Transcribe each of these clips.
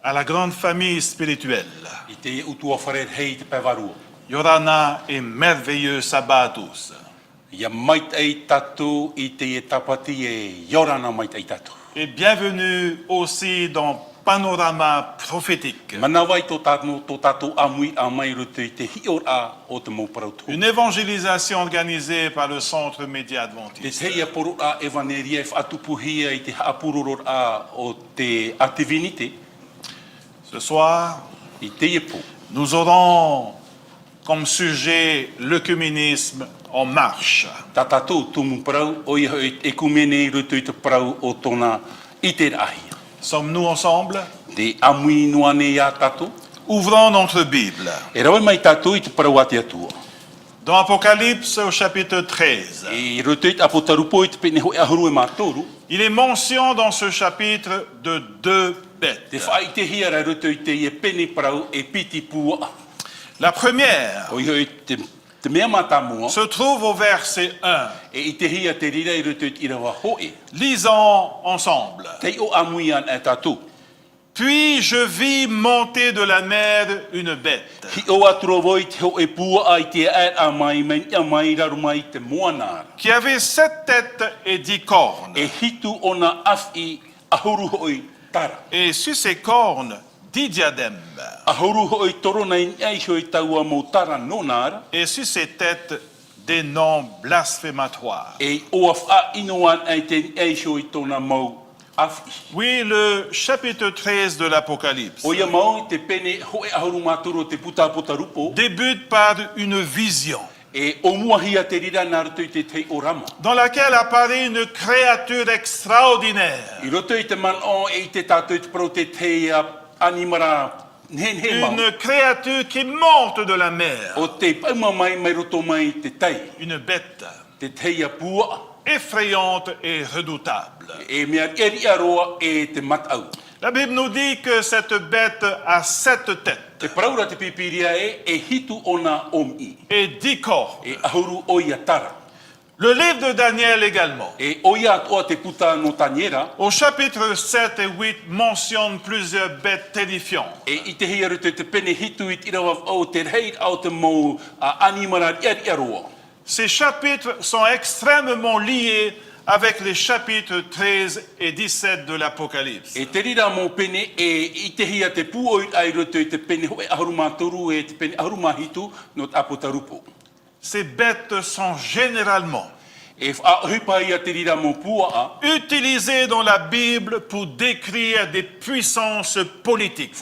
à la grande famille spirituelle. I te utua wharer hei te pewarua. Yorana et merveilleux sabbat à tous. Ia mait ei tatu i te e tapati e yorana mait ei tatu. Et bienvenue aussi dans Panorama prophétique. Manawai tō tatu amui a mai rutu i te hiora o te mauparautu. Une évangélisation organisée par le Centre Média Te Adventiste. teia poru a evaneria e whatupuhia i te haapururor a o te ativinite Ce soir, i te epu. nous aurons comme sujet l'œcuménisme en marche. Tā tātou tumu parau o iho e kumene i rutu i te parau o tōna i te ahi. Sommes-nous ensemble? Te amui noane ia tātou. Ouvrons notre Bible. E rawe mai tātou i te parau ati atua. Dans Apocalypse au chapitre 13, E rutu i te apotarupo i te pene hoi ahuru e mātoru. il est mention dans ce chapitre de deux bêtes. Te whai te hiara rutu i te e pene parau e piti pua. La première O iho i te mea mātamua. se trouve au verset 1. E i te hia te rira i rutu i rawa hoe. Lisons ensemble. Te o amui an e tātou. Puis je vis monter de la mer une bête, Hi o atura voi te ho e pua ai te e a mai men a mai raru mai te moanara. qui avait 7 têtes et 10 cornes. E hitu ona afi ahuru hoi tara. Et sur ses cornes, 10 diadèmes. Ahuru hoi torona i ai hoi taua mo tara nonara. Et sur ses têtes, des noms blasphématoires. E o a inoan ai te ai hoi tona mau afi. Oui, le chapitre 13 de l'Apocalypse O ia mau te pene hoi ahuru maturo te puta potarupo. débute par une vision E o muahia te rira naruto i te orama. dans laquelle apparaît une créature extraordinaire. I roto i te man o e i te tātou i te pro te animara he mau. Une créature qui monte de la mer. O te pauma mai mai roto mai te tei. Une bête Te teia pua. effrayante et redoutable. E mea eri aroa e te matau. La Bible nous dit que cette bête a 7 têtes Te praura te pipiria e hitu ona omi. et 10 cornes. E ahuru oia tara. Le livre de Daniel également, E oia oa te puta no taniera. au chapitre 7 et 8, mentionne plusieurs bêtes terrifiantes. E i te hia rutu te pene hitu i tirawa o te rei au te mou animara eri aroa. Ces chapitres sont extrêmement liés avec les chapitres 13 et 17 de l'Apocalypse. E te rira mō pene e i te hia te pūo i ai roto i te pene hoi ahuruma toru e te pene ahuruma hitu no te apotarupo. Ces bêtes sont généralement E whaahupa ia te rira mō pua utilisées dans la Bible pour décrire des puissances politiques,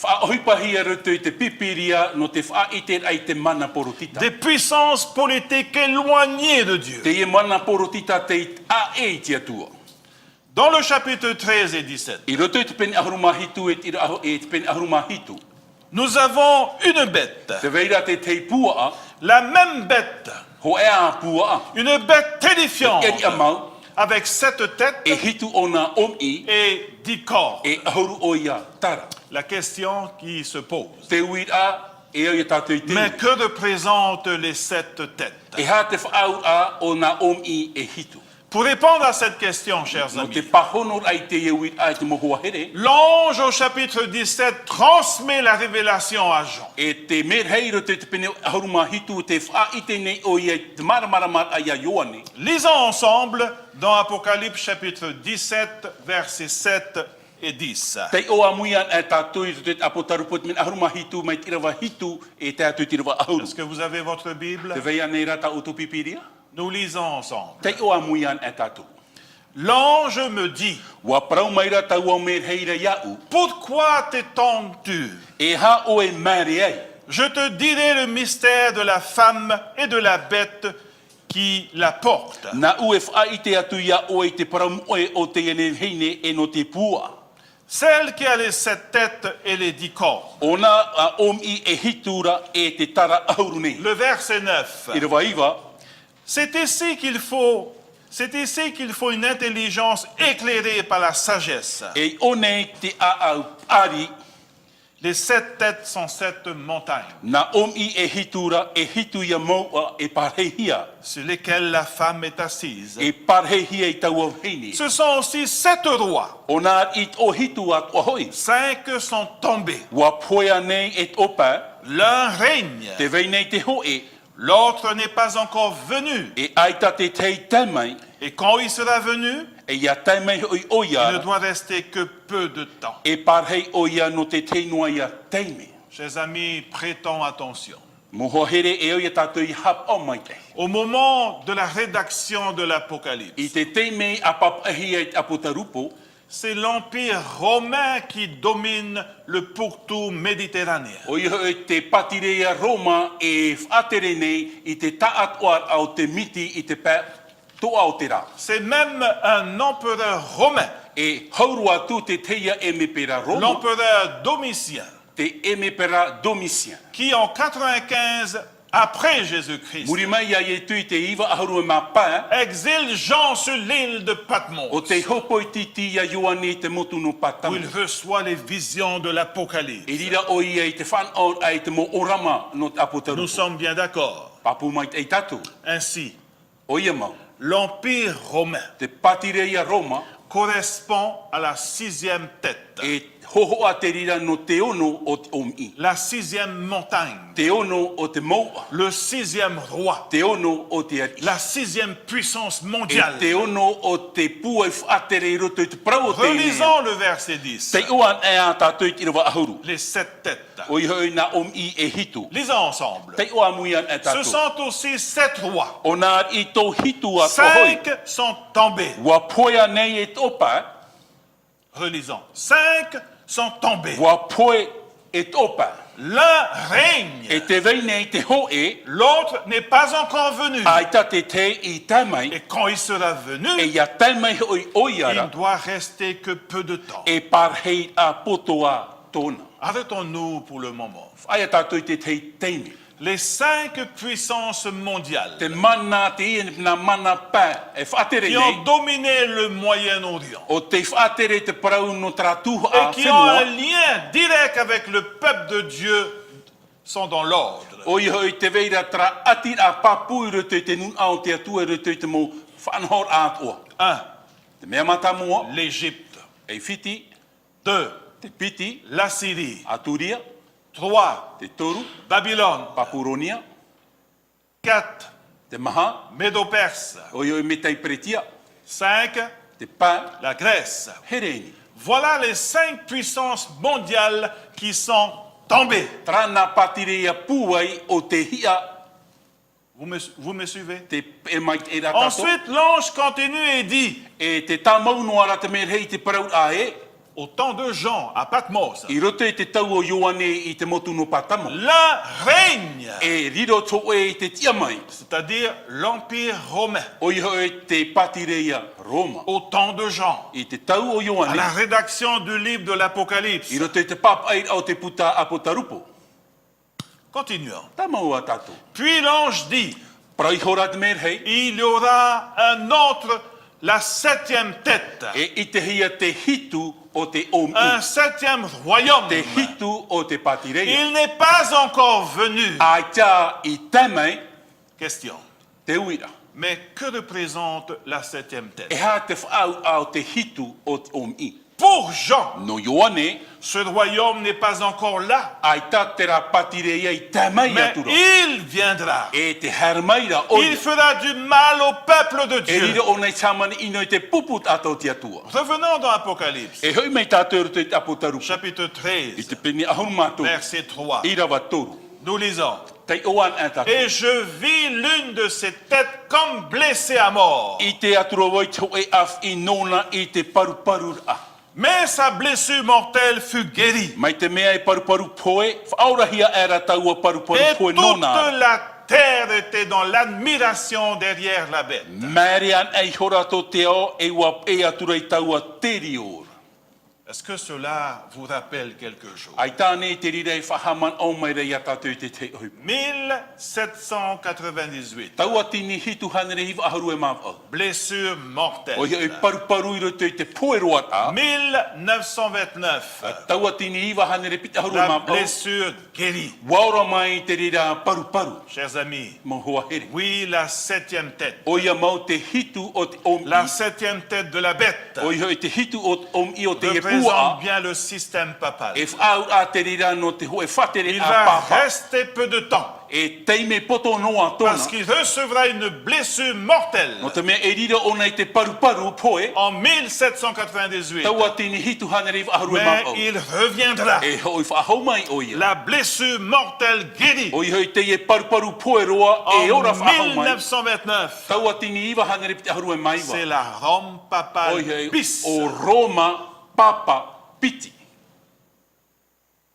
whaahupa ia roto i te pipiria no te whaiter ai te mana porotita. des puissances politiques éloignées de Dieu. Te e mana porotita te e te atua. Dans le chapitre 13 et 17, I roto i te pene ahuruma hitu e te pene ahuruma hitu. nous avons une bête, Te veira te pua la même bête, ho ea pua une bête terrifiante, eri amau avec 7 têtes e hitu ona omi et 10 corps. e ahuru oia tara. La question qui se pose, Te uira e au ia tātou i te mais que représentent les 7 têtes? E hā te whaau a o nā omi e hitu. Pour répondre à cette question, chers No te amis, pahono ai te iwi ai te mohua here. l'ange au chapitre 17 transmet la révélation à Jean. E te merheiro te pene ahuruma hitu te wha i te nei o ia te maramaramat ai a Ioane. Lisons ensemble dans Apocalypse chapitre 17, versets 7 et 10. Te o amuian e tātou i te apotarupot men ahuruma hitu mai tirawa hitu e tātou tirawa ahuru. Est-ce que vous avez votre Bible? Te veia nei rata utopipiria. Nous lisons ensemble. Te o amuian e tātou. L'ange me dit, Wa parau mai rata ua merheira iau. pourquoi t'étonnes-tu? E ha o e mare ai. Je te dirai le mystère de la femme et de la bête qui la porte. Na ue wha i te atu ia o e te parau oe o te ene heine e no te pua. Celle qui a les 7 têtes et les 10 corps. Ona a omi e hitura e te tara auru nei. Le verset 9. I rewa iwa, C'est ici qu'il faut une intelligence éclairée par la sagesse. e one te a au ari, Les 7 têtes sont 7 montagnes Na omi e hitura e hitu ia moa e parhehia. sur lesquelles la femme est assise. E parhehia i tau au heini. Ce sont aussi 7 rois. O nā it o hitu at o hoi. 5 sont tombés. Wa poia nei et opa. L'un règne, Te vei nei te hoe. l'autre n'est pas encore venu. E aita te tei tamai. Et quand il sera venu, E ia tamai oi il ne oia. doit rester que peu de temps. E parhei oia no te teinua ia teime. Chers amis, prêtons attention. Moho here e oia tātou i hap o mai te. Au moment de la rédaction de l'Apocalypse, I te teime a papahia i apotarupo. c'est l'Empire romain qui domine le pourtour méditerranéen. O iho e te patirea Roma e whatere nei i te taat oar au te miti i te pē toa o te rā. C'est même un empereur romain, E haurua tu te teia e me pera Roma, l'empereur Domitien, te e me pera Domitien. qui en 95 après Jésus-Christ Muri mai ia e tui te iwa ahurua mā pā, exile Jean sur l'île de Patmos, o te hopo i titi ia Ioane te motu no où patamu. il reçoit les visions de l'Apocalypse. E rira o ia i te whanau ai te mo orama no te Nous apotarupo. sommes bien d'accord. Papu mai te tatu. Ainsi, O ia mau. l'Empire romain Te patirea Roma correspond à la 6e tête, e hoho a te rira no te ono o te omi. la 6e montagne, Te ono o te moa. le 6e roi, Te ono o te ari. la 6e puissance E mondiale. te ono o te pua i whaatere i roto i te prau o te ine. Relisons le verset 10. Te uan e a tātou i tira wa ahuru. Les 7 têtes. O iho i nā omi e hitu. Lisons ensemble. Te ua muian e Ce tātou. sont aussi 7 rois. O nā i tō hitu a tohoi. 5 sont tombés. Wa poia nei e topa. Relisons. 5 sont tombés. Wa poe e topa. L'un règne, E te vei nei te hoe. l'autre n'est pas encore venu. Aita te te i tamai. Et quand il sera venu, E ia tamai oi il oiara. ne doit rester que peu de temps. E parhei a potoa tōna. Arrêtons-nous pour le moment. Aia tātou i te tei teimi. Les 5 puissances mondiales Te mana te ia na mana pā. E whaatere qui nei. ont dominé le Moyen-Orient O te whaatere te parau no tratuha et a qui ont un whenua. lien direct avec le peuple de Dieu sont dans l'ordre. O iho i te veira tra ati a papu i roto i te nun au te atua i roto i te mo whanhor ātoa. 1. Te mea mata mua, L'Égypte. e whiti, 2. te piti, La Syrie. a turia, 3. te toru, Babylone. papuronia, 4. te maha, Médo-Perse. o iho i me tei pretia, 5. te pā, La Grèce. hereni. Voilà les 5 puissances mondiales qui sont tombées. Trana patirea puai o te hia, Vous me suivez? te e mai e ratato. Ensuite, l'ange continue et dit, E te tamau no ara te merhei te parau a e, au temps de Jean, à Patmos, i roto i te tau o Ioane i te motu no patamu. l'un règne, E riro tō e i te tia mai. c'est-à-dire l'Empire romain, O iho e te patireia Roma. au temps de Jean, I te tau o à Ioane. la rédaction du livre de l'Apocalypse. I roto i te papai au te puta apotarupo. Continuons. Tamau a tātou. Puis l'ange dit, Parau hora te merhei. il y aura un autre, la 7e tête, E i te hia te hitu o te omi. un 7e royaume. Te hitu o te patireia. Il n'est pas encore venu. Ai tā i tamai Question. te uira. Mais que représente la 7e tête? E ha te whaau au te hitu o te omi. Pour Jean, No Ioane, ce royaume n'est pas encore là, ai tā te ra patireia i tamai mais atura. il viendra. E te harmaira o Il fera du mal au peuple de E rira Dieu. o nei tamani ino i te puput ato te atua. Revenons dans Apocalypse, E hoi mei tātou roto i te apotarupo. chapitre I 13, te peni ahuru mātou. verset 3. I rawa toru. Nous lisons. Tei oan a tātou. Et je vis l'une de ces têtes comme blessée à mort. I te atura wai te hoe af i nona i te paru a. Mais sa blessure mortelle fut guérie. Mai te mea i paru poe, whaurahia era taua paru Et poe toute nona. la terre était dans l'admiration derrière la bête. Marian ei horato te o e wa e atura i taua terior. Est-ce que cela vous rappelle quelque chose? Ai tāne te rirei whahaman au mai rei a tātou te te ohi. 1798, Taua tini hitu hanere hiwa aharu e mawau. blessure mortelle. O ia e paru i roto i te poeroa a. 1929, Taua tini hiwa hanere pita aharu e la mawau. blessure guérie. Waora mai te rira paru. Chers amis, Mo hoa here. oui, la septième tête. O ia mau te hitu o te om La i. septième tête de la bête O ia te hitu o te om i o te e représente pua. bien le système papal. E whaau a te rira no te hoe whatere Il a va papa. rester peu de temps E teime poto noa tona. parce qu'il recevra une blessure mortelle No te mea e rira ona i te paru poe. en 1798. Taua tini hitu hanere hiwa aharu e Mais mawau. il reviendra. E hoi whahau mai o ia. La blessure mortelle guérie O ia te e paru poeroa e ora en whahau mai. 1929. Taua tini iwa hanere pita aharu e maiwa. C'est la Rome papale Oihei, bis. o Roma papa piti.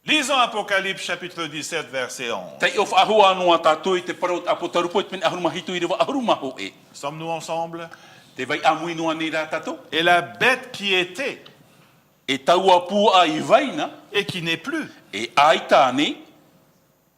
Lisons Apocalypse chapitre 17 verset 11. Tai o whaahua anua tātou i te parot apotarupo i te mene ahuruma hitu i rewa ahuruma ho e. Sommes-nous ensemble? Te vai amui noa nei rā tātou. Et la bête qui était E taua pua i vaina, et qui n'est plus e ai tāne,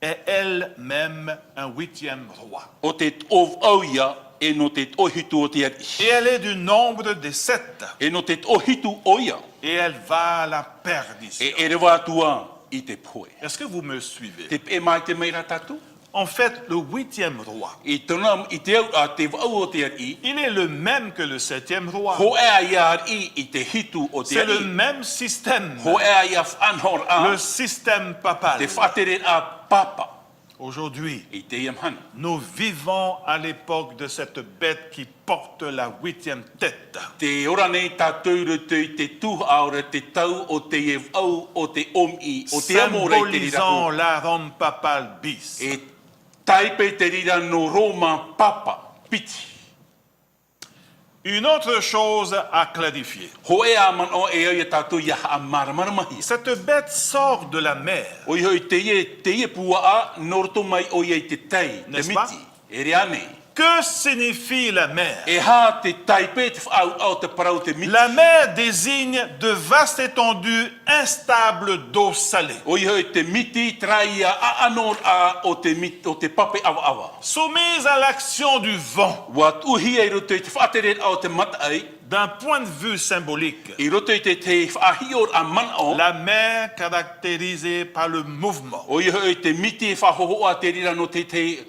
est elle-même un huitième roi. o te ov auia, e no te ohitu o te ari. Et elle est du nombre des sept. E no te ohitu oia, Et elle va à la perdition. e rewa atua i te poe. Est-ce que vous me suivez? Te e mai te mai rā tātou. En fait, le huitième roi, I tona, i te au a te wau o te ari, il est le même que le septième roi. ho ea ia ari i te hitu o te C'est le ari. même système, Ho ea ia whanhor a, le système papal. te whatere a papa. Aujourd'hui, I te iam hana. nous vivons à l'époque de cette bête qui porte la huitième tête. Te ora nei tātou rutu i te tūhaora te tau o te e au o te omi, o te amore te rira Symbolisant o. la Rome papale bis. E taipe te rira no Roma papa, piti. Une autre chose à clarifier. Ho e a man o e au i tātou ia a maramara mahi. Cette bête sort de la mer. O i hoi te ie pua a, noroto mai o i te tei, te N'est-ce pas? miti. E rea nei. Que signifie la mer? E ha te taipe te whaau au te parau te miti. La mer désigne de vastes étendues instables d'eau salée, O i hoi te miti traia a anor a o te miti, o te pape awa awa. soumise à l'action du vent. Wa tuhi e roto i te whaatere au te matai, D'un point de vue symbolique, i roto i te whaahior a man o, la mer caractérisée par le mouvement, o i hoi te miti e whahoho a te rira no te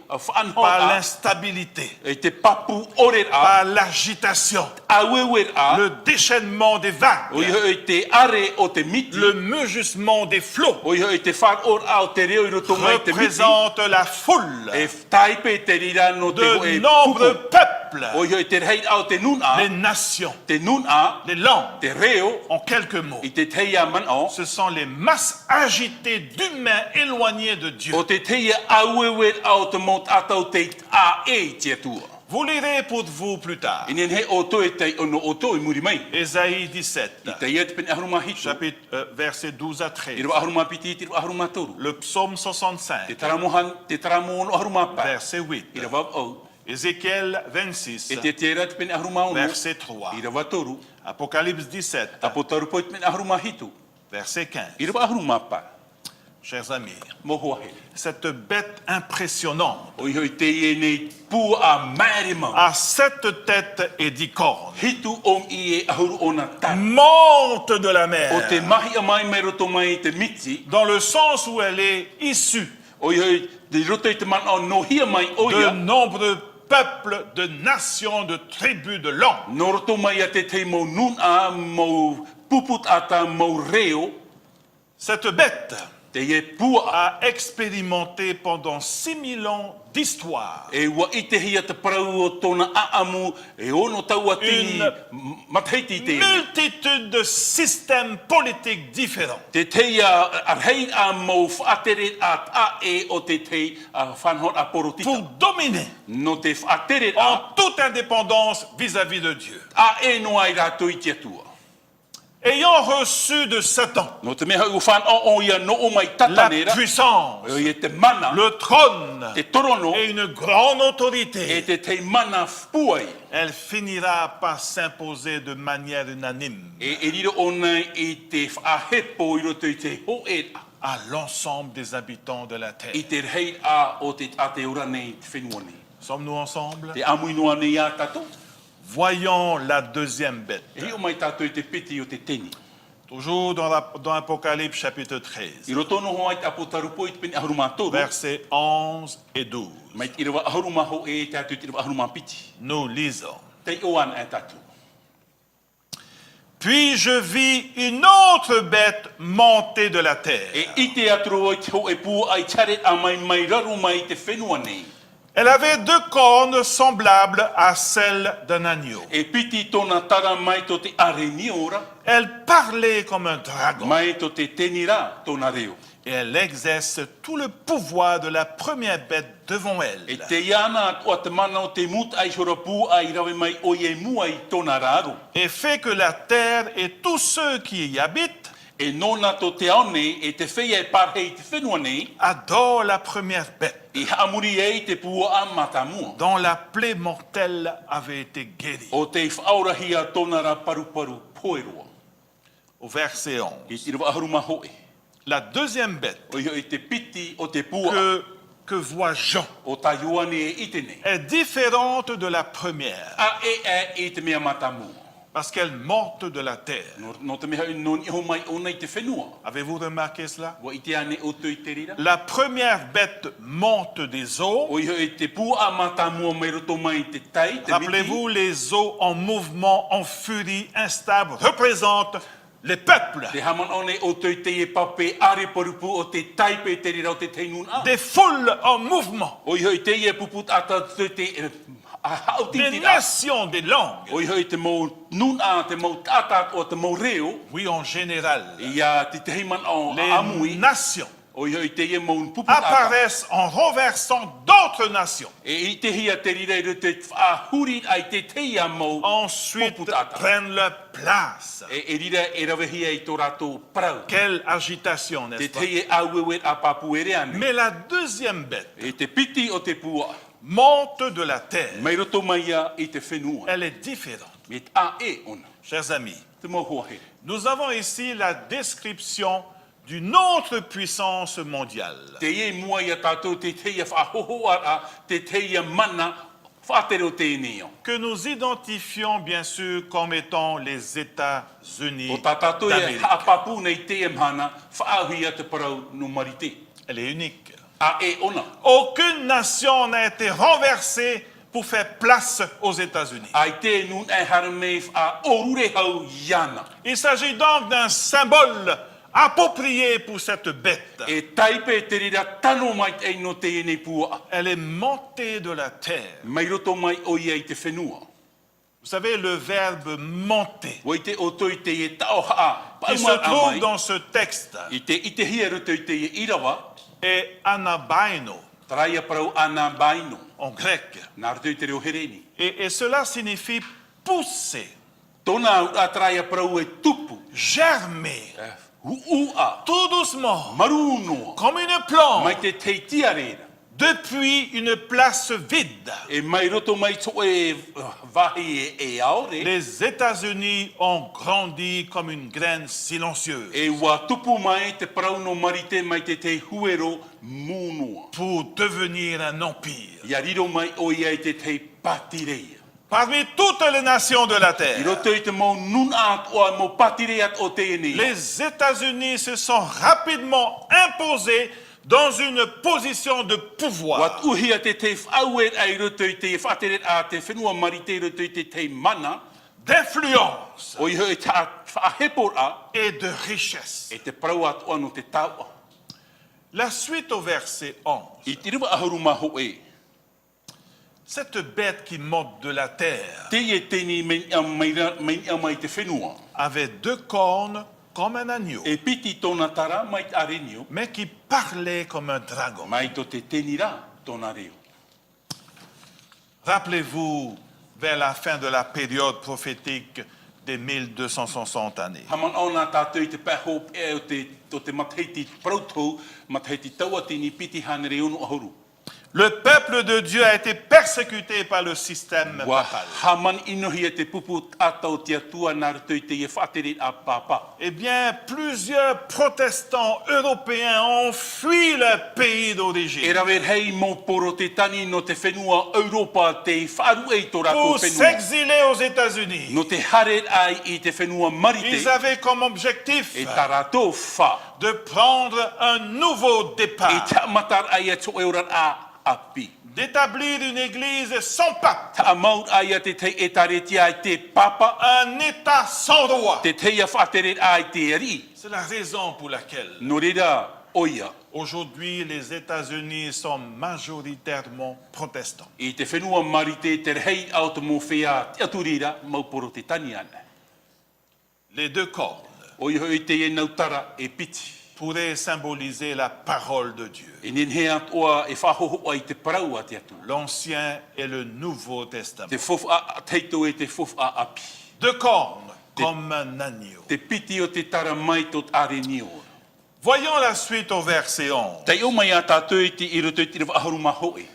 whaanho par a, l'instabilité, e te papu ore a, par l'agitation, awewer a, le déchaînement des o i vagues, hoi te are o te miti, le mugissement des flots, o i hoi te whaor a o te reo i roto mai te miti, représente la foule e taipe te rira no te de hoe nombreux pupu. peuples, O i hoi te rei au te nun a, les nations, te nun a, les langues. te reo, En quelques mots, i te teia man o, ce sont les masses agitées d'humains éloignés de Dieu. o te teia awewer au te mot atau te a e te atua. Vous lirez pour vous plus tard. Inen he o toi te ono o toi muri mai. Ésaïe 17, I te ia te pene ahuruma hitu. chapitre, versets 12 à I 13. rewa ahuruma piti, i rewa ahuruma toru. Le psaume Te 65, taramo ono ahuruma pa. verset I 8. rewa au. Ézéchiel E 26, te tera te pene ahuruma ono. verset I 3. rewa toru. Apocalypse 17, Apo taru po te pene ahuruma hitu. verset 15. I rewa ahuruma pa. Chers amis, Mohoa hele. cette bête impressionnante O i hoi te ie nei pu a marima. a 7 têtes et 10 cornes, Hitu om i e ahuru ona tana. monte de la O te mer, mahi a mai mai roto mai te miti. dans le sens où elle est issue O i hoi te roto i te man o no hia mai de oia. nombreux peuples, de nations, de tribus, de langues. No roto mai a te mo nun a, mo puput ata, mo reo. Cette bête Te ie pua a expérimenté pendant 6000 ans d'histoire e ua i te hia te parau o tōna aamu e ono taua tini mataiti te multitude de systèmes politiques différents. te teia arhei a mo whaatere a e o te te whanhor a porotita. Pour dominer No te whaatere en a toute indépendance vis-à-vis de Dieu. a e no ai rātou i te atua. ayant reçu de Satan No te mea u whan o ia no o mai la tatanera. puissance, O ia te mana, le trône te torono, et une grande e autorité, te mana puai. elle finira par s'imposer de manière unanime E riro ona i te whahepo i roto i te ho e à l'ensemble des habitants de la terre. i te rei a o te ate ora nei te whenua nei. Sommes-nous ensemble? Te amuinoa nei a tato. Voyons la deuxième bête. E hi o mai tato i te piti o te teni. Toujours dans Apocalypse chapitre 13, I roto no ho ai te apotarupo i te peni ahuruma toro. versets 11 et 12. Mai i rawa ahuruma ho e te atu i te rawa ahuruma piti. Nous lisons. Te o an e tato. Puis je vis une autre bête monter de la terre. E i te aturo i te ho e pu ai tare a mai raru mai te whenua nei. Elle avait deux cornes semblables à celles d'un agneau. E piti tōna tara mai to te areni ora, Elle parlait comme un dragon mai to te tenira tōna reo. et elle exerce tout le pouvoir de la première bête devant E elle. te iana atua te mana o te mut ai horapu ai rawe mai o ye mua i tōna raro. Et fait que la terre et tous ceux qui y habitent E nona to te aone e te whea e parhei te whenua nei, adorent la première bête i haamuri e i te pua a matamua. dont la plaie mortelle avait été guérie. O te whaurahi a tōna ra paru poeroa. Au verset 11. I te rawa haruma hoe. La deuxième bête O i te piti o te pua que voit Jean o ta yuane e ite nei. est différente de la première A i te mea matamua. parce qu'elle monte de la terre. No te mea non iho mai o nei te whenua. Avez-vous remarqué cela? Wa i te ane o te i te rira. La première bête monte des eaux. O iho e te pua a matamua mai roto mai te tai, te miti. Rappelez-vous, les eaux en mouvement, en furie, instables, représentent les peuples. Te haman one o te e pape are parupu o te taipe te rira o te teinun a. Des foules en mouvement, O iho i te e puput ata te a hauti des te a. nations, des langues. O iho i te mou nun a te mou tata o te mou reo. Oui, en général, Ia te te himan o a amui. les nations O iho i te e mou puput ata. apparaissent en renversant d'autres nations. E i te hia te rira i te huri ai te te ia mou Ensuite, puput ata. prennent leur place. E rira e rawe hia i tō rātou prau. Quelle agitation, Te n'est-ce pas? te e auewe a papu ere ane. Mais la deuxième bête E te piti o te pua. monte de la terre. Mai roto mai a i te whenua. Elle est différente. Me te a e ona. Chers amis, Te mohua he. nous avons ici la description d'une autre puissance mondiale. Te e mua ia tātou te te ia whahohoa a te te ia mana whātere o te eneo. Que nous identifions bien sûr comme étant les O États-Unis tā tātou ia d'Amérique. haapapu nei te e mhana whaahuia te parau no marite. Elle est unique. A e ona. Aucune nation n'a été renversée pour faire place aux États-Unis. Ai te nun e haramei a orure hau iana. Il s'agit donc d'un symbole approprié pour cette bête. E taipe te rira tano mai te no te e nei pua. Elle est montée de la terre. Mai roto mai o ia i te whenua. Vous savez, le verbe monter, Wai te o toi te e tau haa. qui se trouve dans ce texte, I te hia roto i te e irawa. est anabaino Traia parau ana baino. en grec. Nā roto i te reo hereni. Et cela signifie pousser, Tōna a traia parau e tupu. germer, Huua. tout doucement, Marunoa. comme une plante, Mai te teitia reira. depuis une place vide. E mai roto mai to e vahi e aore. Les États-Unis ont grandi comme une graine silencieuse E wa tupu mai te parau no marite mai te huero munua. pour devenir un empire. Ia riro mai o ia i te patireia. Parmi toutes les nations de la I terre, roto i te mau nun at o mo patireat o te eni. les États-Unis se sont rapidement imposés dans une position de pouvoir. Wat uhia te whauet ai roto i te whateret a te whenua marite roto i te mana. D'influence O iho e ta whahepora et de richesse. e te parau at o ano te taua. La suite au verset 11. I te riwa ahuruma ho e. Cette bête qui monte de la terre Te e teni mai te whenua. avait deux cornes comme un agneau, E piti tōna tara mai te arenio. mais qui parlait comme un dragon. Mai to te tenira tōna reo. Rappelez-vous, vers la fin de la période prophétique des 1260 années. Haman ona tātou i te pēhop e o te matheiti prautou, matheiti tauatini piti hanere unu ahuru. Le peuple de Dieu a été persécuté par le système Wa papal. haman inohi e te pupu atau te atua nā rato i te e whaatere a pāpā. Eh bien, plusieurs protestants européens ont fui le pays E d'origine rawe hei mō poro te tani no te whenua Europa te whaaru e tō rātou pour whenua. s'exiler aux États-Unis. No te hare ai i te whenua marite Ils avaient comme objectif e tā rātou wha. de prendre un nouveau E départ, tā matar ai atu e ora a api. d'établir une église sans pape, Tā maut ai a te e tareti ai te papa, un État sans roi. te te ia whaatere ai te eri. C'est la raison pour laquelle No reira oia. aujourd'hui les États-Unis sont majoritairement protestants. I te whenua marite te rehei au te mō whea te aturira mau poro te tani ana. Les deux cornes O iho i te e nautara e piti. pourraient symboliser la parole de Dieu, E nen hea toa e whahoho ai te parau a te atu. l'Ancien et le Nouveau Testament. Te fofa teito e te fofa api. Deux cornes comme un agneau. Te piti o te tara mai tot are nio. Voyons la suite au verset 11. Tei o mai a tātou i te iroto i te rewa ahuruma hoi.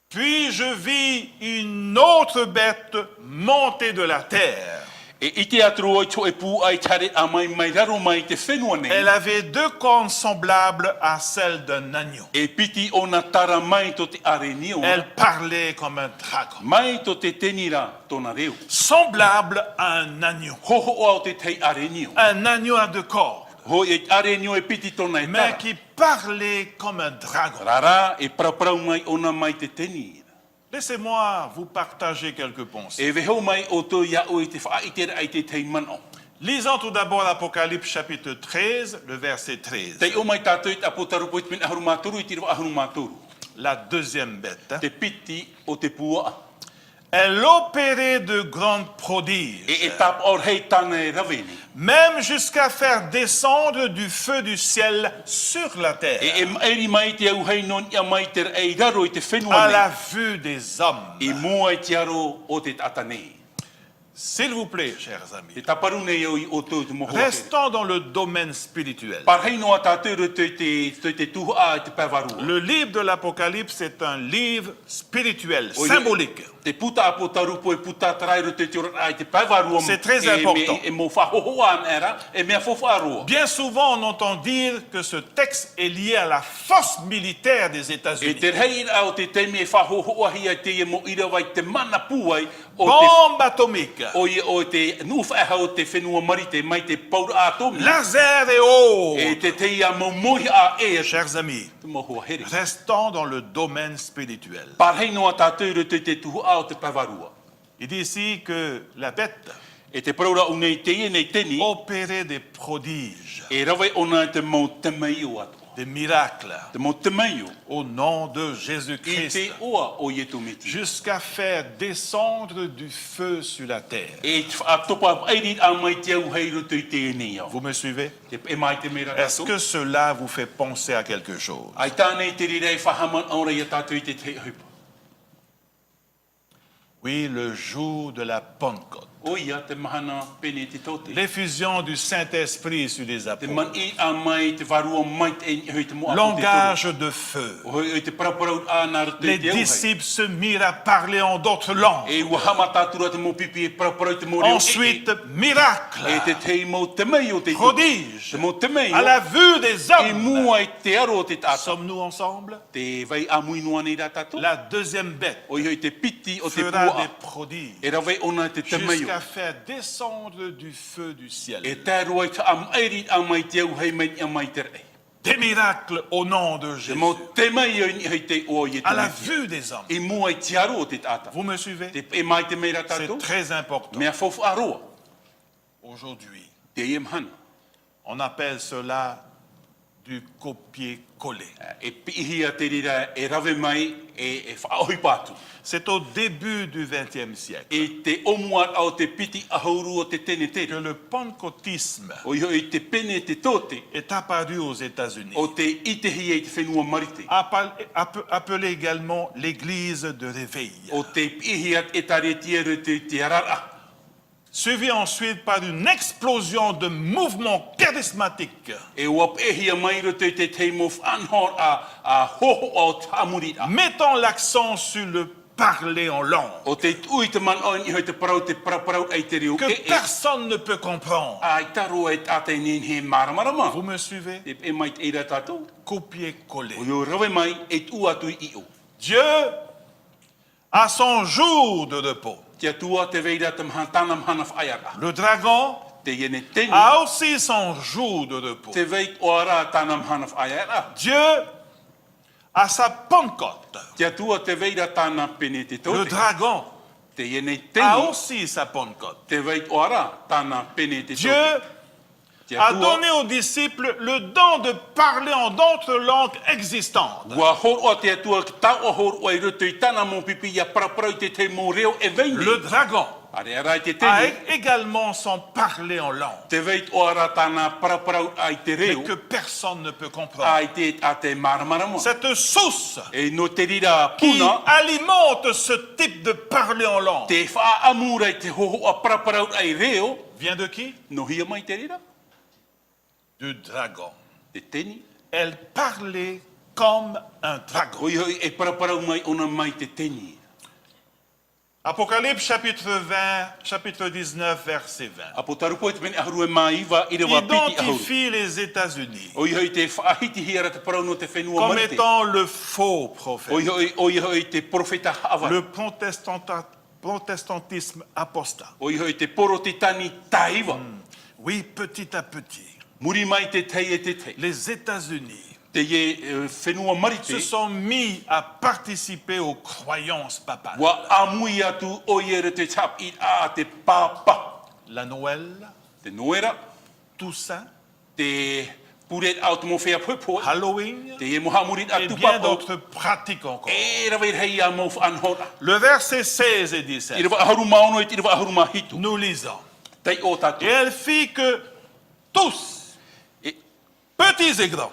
Puis je vis une autre bête monter de la terre. E ite atro oi to e pū ai tare a mai mai raro mai te whenua nei. Elle avait deux cornes semblables à celles d'un agneau. E piti o na tara mai to te are nio. Elle parlait comme un dragon. Mai to te tenira tōna reo. Semblable à un agneau. Hoho o au te tei are nio. Un agneau à deux cornes, Ho e are nio e piti tōna e mais tara. qui parlait comme un dragon. Rara e praprau mai ona mai te tenira. Laissez-moi vous partager quelques pensées. E veho mai o tō ia o i te whaaitere ai te tei mano. Lisons tout d'abord l'Apocalypse chapitre 13, le verset 13. Tei o mai tātou i te apotarupo i te mena aharu mātoru i te rewa aharu mātoru. La deuxième bête. Te piti o te pua. Elle opérait de grands prodiges, E tap or hei tāna e rawene. même jusqu'à faire descendre du feu du ciel sur la terre, E eri mai te au hei non ia mai te ei raro i te à whenua la nei. vue des hommes. E mua i te aro o te tata nei. S'il vous plaît, chers Te amis, taparu nei au i o tō te moho ake. restons dans le domaine spirituel. Par hei noa tātou ro te tuhu a i te pēwarua. Le livre de l'Apocalypse est un livre spirituel, Oui, symbolique. Te puta apotarupo e puta tarai ro te ora ai te pēwarua. C'est très important. E mo whahohoa an era, e mea whawharoa. Bien souvent, on entend dire que ce texte est lié à la force militaire des E États-Unis. te rei au te teimi e whahohoa hi ai te e mo ira wai te mana puai o te Bombe atomique, o te nuwhaeha o te whenua marite mai te paura atomi. laser et eau. E te te ia momohi a e Chers amis, te moho here. restons dans le domaine spirituel. Par hei noa tātou ro te tuhu a o te pawarua. Il dit ici que la bête E te praura o nei te nei teni, opérait des prodiges, e rawe ona te mo te mei o atu. des miracles, Te mo te mei o. au nom de I Jésus-Christ, te oa o ietu miti. jusqu'à faire descendre du feu sur la terre. E te whaatopa airi a mai te au hei roto i te nei au. Vous me suivez? Te e mai te mera Est-ce tātou. que cela vous fait penser à quelque chose? Ai tānei te rirei whahaman aura ia tātou i te te hupa. Oui, le jour de la Pentecôte. O ia te mahana pene te tote. L'effusion du Saint-Esprit sur les Te apôtres. man i a mai te varua mai te e hui te mo Langage de feu. O hoi te paraparau a nā roto Les i te au hei. disciples se mirent à parler en d'autres langues. E wahama tātura te mo pipi e paraparau te mo reo. Ensuite, miracle, E te te mo te mei o te prodige, Te mo te mei à o. la vue des E hommes. mua e te aro o te tata. Sommes-nous ensemble? Te vai a mui noa nei rā tātou. La deuxième bête O hoi te piti o te fera pua. des prodiges E rawai ona te te mei o. jusqu'à faire descendre du feu du ciel E te roi te am airi a mai te au hei mai a mai te rei. des miracles au nom de Te Jésus mo te mei o ni hei te o i te à la mei. vue des hommes. E mua e te aro o te tata. Vous me suivez? Te e mai te mei rā C'est tātou. très important. Mea fofu aroa. Aujourd'hui, Te iem hana. on appelle cela du copier-coller. E pihia te rira e rawe mai e whaohi pātu. C'est au début du XXe siècle E te omua au te piti ahauru o te tene que tere. le pentecôtisme O iho i te pene te tote. est apparu aux États-Unis, O te itehi e te whenua marite. appelé également l'église de réveil. O te pihia e tare tiere te arara. suivi ensuite par une explosion de mouvements charismatiques, E ua pehia mai roto i te teimo whanhor a hoho o tamurira. mettant l'accent sur le parler en langue, O te ui te man oin i hoi te parau ai te reo que personne ne peut comprendre. ai taro e tate nin he maramarama. Vous me suivez? E mai te ira tātou. Copier-coller. O yo rawe mai e tu atu i o. Dieu a son jour de repos. Te atua te veira te mahantana mahana whaiara. Le dragon Te iene teni, a aussi son jour de repos. te veit o ara tāna mahana whaiara. Dieu a sa Pentecôte. Te atua te veira tāna pene te Le tote. dragon Te iene a teni, aussi sa Pentecôte. te veit o ara tāna pene te Dieu tote. Te a atua, donné aux disciples le don de parler en d'autres langues existantes. ua hor o te atua ki tau o hor o i roto i tāna mō pipi ia paraparau te te mō reo e veini. Le dragon Are ara i te a teni, également son parler en langue, te veit o ara tāna paraparau ai te mais reo, que personne ne peut comprendre. ai te a te maramarama. Cette source E no te rira qui puna, alimente ce type de parler en langue te whaamura i te hoho a paraparau ai reo, vient de qui? no hia mai te rira, Du dragon. te teni. Elle parlait comme un dragon. Hoi hoi e paraparau mai ona mai te teni. Apocalypse chapitre 20, chapitre 19, verset 20. Apo tarupo e te mene aharu e mai iwa i rewa piti aharu. Identifie les États-Unis Hoi hoi te whaahiti hiara te parau no te whenua comme marite. étant le faux prophète, Hoi hoi te profeta hawa. le protestantisme apostat. Hoi hoi te poro te tani taiwa. Oui, petit à petit, Muri mai te tei e te tei. les États-Unis Te ye whenua se marite. sont mis à participer aux croyances papales. Wa amui atu o iere te tap i a te papa. La Noël, Te noera, Toussaint, te puret au te mo whea poepoe. Halloween Te ye moha murit et atu bien papo. d'autres pratiques encore. E rawe hei a mo whanhora. Le verset 16 et I 17, rewa aharu maono e te rewa aharu mahitu. nous lisons. Tei o Et tatu. elle fit que tous, E, petits et grands,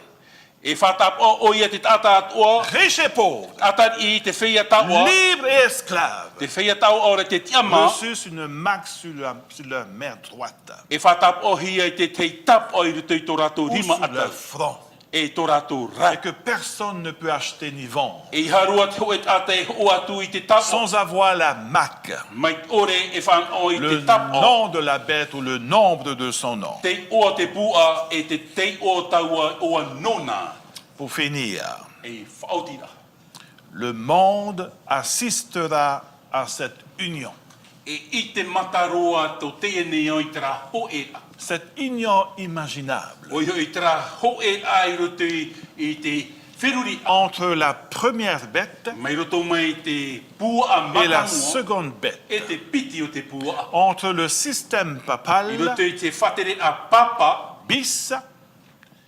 e whatap o ia te tata atua. riches et pauvres, Atan i te whea taua. libres et esclaves, Te whea tau ora te tiama. reçussent une marque sur leur main droite E whatap o hia i te tei tap o i ruto i tō rātou ou rima sur leur atau. front, E tō rātou et rai. que personne ne peut acheter ni vendre E i harua te hoet a te o atu i te tap o. sans avoir la marque, Mai ore e whan o i le te tap o. nom de la bête ou le nombre de son nom. Te o te pua e te tei o taua o a nona. Pour finir, E whaotira. le monde assistera à cette union. E i te mataroa tō te ene o i tera ho e a. Cette union imaginable O i tera ho e a i roto i te whiruri a. entre la première bête Mai roto mai te pua a et la matamua. seconde bête, E te piti o te pua. entre le système I papal roto i te whatere a papa. bis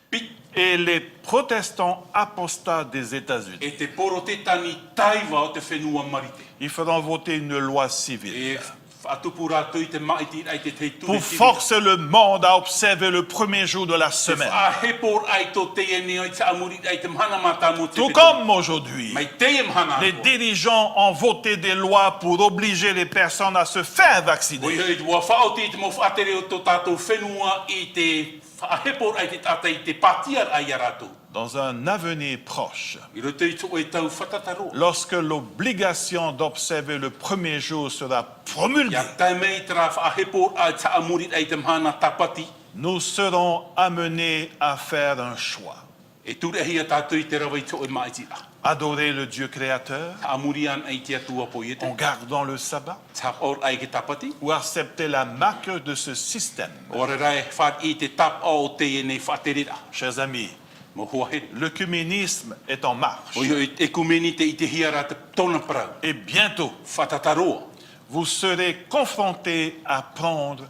Pit. et les protestants apostats des États-Unis. E te poro te tani taiwa o te whenua marite. Ils feront voter une loi civile E atupura tu i te maiti ai te te pour forcer le monde à observer le premier jour de la Te semaine. whahepor ai tō te ene o i te amuri ai te mhana mata mo te Tout petu. comme aujourd'hui, Mai te e mhana les atua. dirigeants ont voté des lois pour obliger les personnes à se faire Oi vacciner. hei tua whaoti i te mo whaatere o tō tātou whenua i te whahepor ai te tata i te patiar ai a rātou. Dans un avenir proche, I roto i tō e tau whatataro. lorsque l'obligation d'observer le premier jour sera promulguée, Ia tai mei tera whahepor ai te amuri ai te mhana tapati. nous serons amenés à faire un choix. E turehi a tātou i te rawa i tō e maiti a. Adorer le Dieu créateur Ta amuri an ai te atua po i te. en gardant le sabbat Tap or ai ke tapati. ou accepter la marque de ce système. Ora rai whaat i te tap o te e nei whaaterira. Chers amis, Mo hua here. l'œcuménisme est en marche O i e kumeni te i te hiara te tona parau. et bientôt Whatataroa. vous serez confrontés à prendre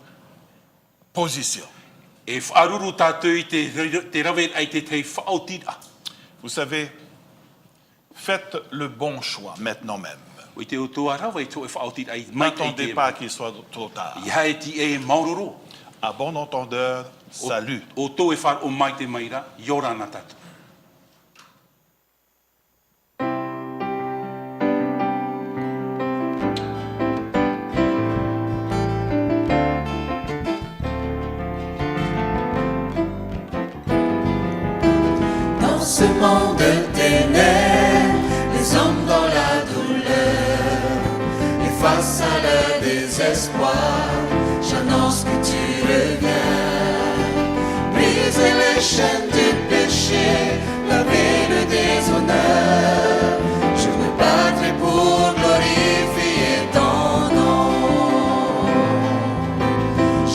position. E whaaruru tātou i te rawe ai te tei whaotira. Vous savez, faites le bon choix maintenant même. O i te otua rawe i tō e whaotira ai mai ai N'attendez te pas qu'il soit trop tard. Ia e ti e mauroro. À bon entendeur, salut. O tō e whar o mai te maira, yorana tātou. monde de ténèbres, les hommes dans la douleur. Et face à leur désespoir, j'annonce que tu reviens. Briser les chaînes du péché, laver le déshonneur. Je me battrai pour glorifier ton nom.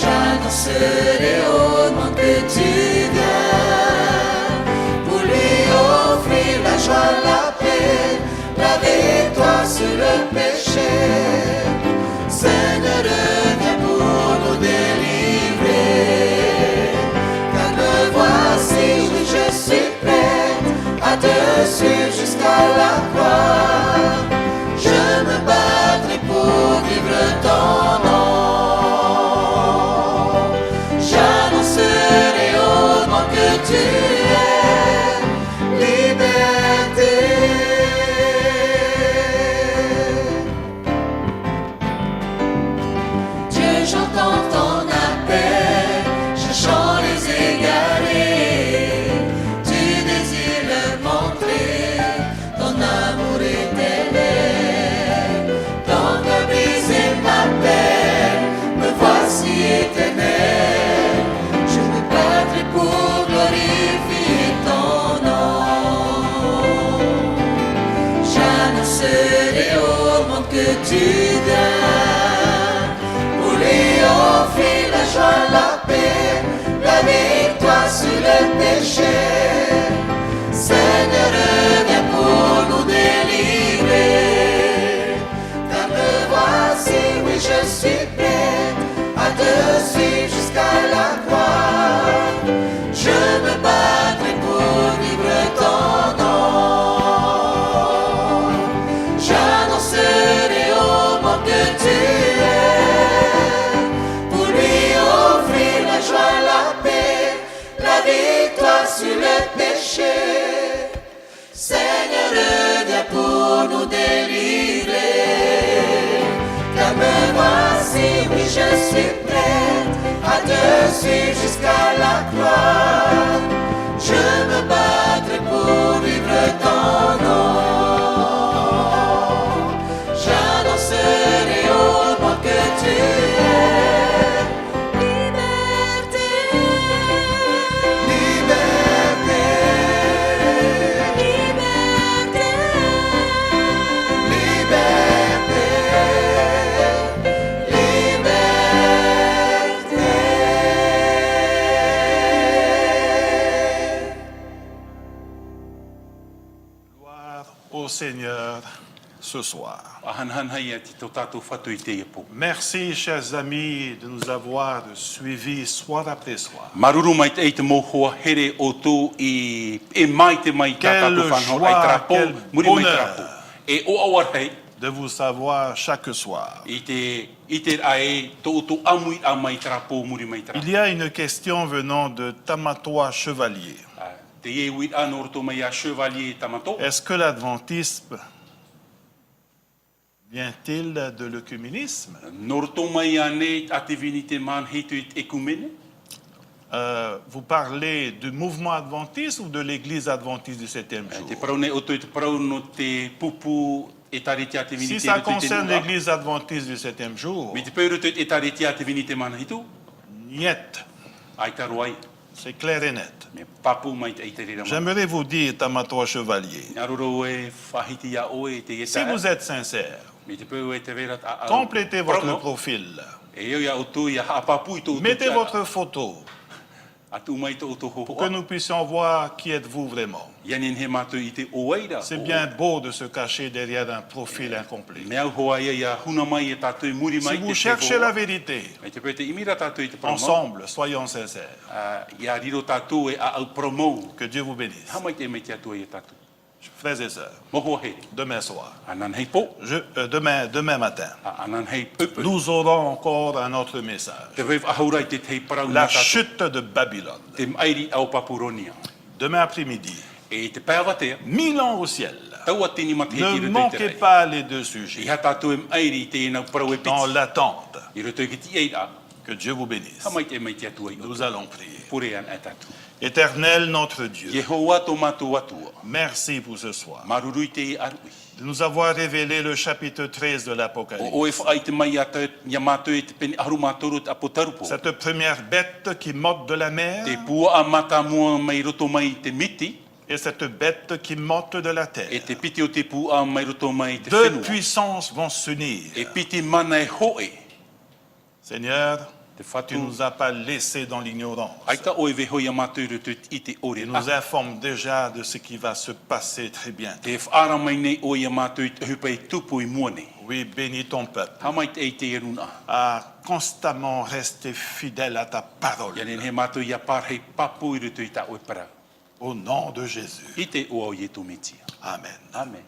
J'annoncerai au monde que tu viens, pour lui offrir la joie, la paix, la victoire sur le péché. Seigneur, reviens pour nous délivrer. Car me voici, oui, je suis prête à te suivre jusqu'à la croix. Je me battrai pour vivre ton nom. J'annoncerai au monde que tu es liberté. Dieu, j'entends ton appel, cherchant les égarés. Tu désires leur montrer ton amour éternel. Ton cœur brisé m'appelle, me voici éternel. Je me battrai pour glorifier ton nom. J'annoncerai au monde que tu viens, pour lui offrir la joie, la paix, la victoire sur le péché. Seigneur, reviens pour nous délivrer. Car me voici, oui, je suis prête à te suivre jusqu'à la croix. Je me battrai pour vivre ton nom. J'annoncerai au monde que tu es, pour lui offrir la joie, la paix, la victoire sur le péché. Seigneur, reviens pour nous délivrer. Car me voici, oui, je suis prête à te suivre jusqu'à la croix. Je me battrai pour vivre ton nom. J'annoncerai au monde que tu es liberté. Liberté. Liberté. Gloire au Seigneur ce soir. Ahanhan hai ati tō tātou whatu I te ipo. Merci, chers amis, de nous avoir suivis soir après soir. Maruru mai te mohoa here o tō I e mai te mai Quelle tātou whanau ai joie, trapo, quel muri mai bonheur. trapo. E o awar hei, De vous savoir chaque soir. I te ae tō amui a mai trapo, muri mai trapo. Il y a une question venant de Tamatoa Chevalier. Te e wit anor tō mai a chevalier tamato. Est-ce que l'adventisme vient-il de l'œcuménisme? Nor tō mai a ne a te vini te man hitu I te ekumene. Vous parlez du mouvement adventiste ou de l'église adventiste du 7e Te jour? parau ne o te parau no te pupu e tariti a te vini Si te ça rutu I te concerne nunga. l'église adventiste du 7e jour, Mi te pērutu e tariti a te vini te mana hitu. niet, Ai taru ai. c'est clair et net. Me papu mai te te rira mai. J'aimerais vous dire, Tamatoa Chevalier, Aruro e whahiti a oe te e si tae. vous êtes sincère, Mi te peu e te vera a complétez votre prono. profil, E eu ia o tu ia hapapu I tō mettez votre photo A tu mai tō tō pour que nous puissions voir qui êtes-vous vraiment. Ianin he mātou I te oeira. C'est bien beau de se cacher derrière un profil incomplet. Me au hoa ia huna mai e tātou muri mai Si te vous te cherchez la hoa. vérité, Me te peu te imira tātou I te promo. ensemble, soyons sincères. Ia riro tātou e a au promo. Que Dieu vous bénisse. Ha mai te me te atu e tātou. Frères et sœurs, Moho he. demain soir, Anan hei po. demain matin, Anan hei pupu. nous aurons encore un autre message. Te vev ahaurai te tei parau La na tātou. chute de Babylone. Te mairi au papuronia. Demain après-midi, E te pēwatea. 1000 ans au ciel. Taua tini mat hei Ne ki roto I te manquez rei. pas les deux I sujets ha tātou e mairi I te enau parau e dans piti. l'attente. I roto I ki ti eira. Que Dieu vous bénisse. Ha mai te mai te atu ai. Nous allons prier. Pure an e tātou. Éternel notre Dieu, Yehowa tō mātou atua. merci pour ce soir Marurui te i arui. de nous avoir révélé le chapitre 13 de O l'Apocalypse. e whaai te mai ata ia mātou e te peni aru mātoro te apotarupo. Cette première bête qui motte de la mer Te pua a mata mua mai roto mai te miti. et cette bête qui motte de la E terre. te piti o te pua mai roto mai te Deux whenua. puissances vont s'unir. E piti mana e hoe. Seigneur, Te tu whatu. nous as pas laissés dans l'ignorance. Aita o e veho ia mātou roto i te ore. Tu nous informes déjà de ce qui va se passer très bientôt. Te whaara mai nei o ia mātou i te hupa i tupu i mua nei. Oui, bénis ton peuple Hamai te ei te eruna. à constamment rester fidèle à ta parole. Ia nen he mātou ia pārhei papu i roto i ta oe parau. Au nom de Jésus. I te oa o i e tō metia. Amen. Amen.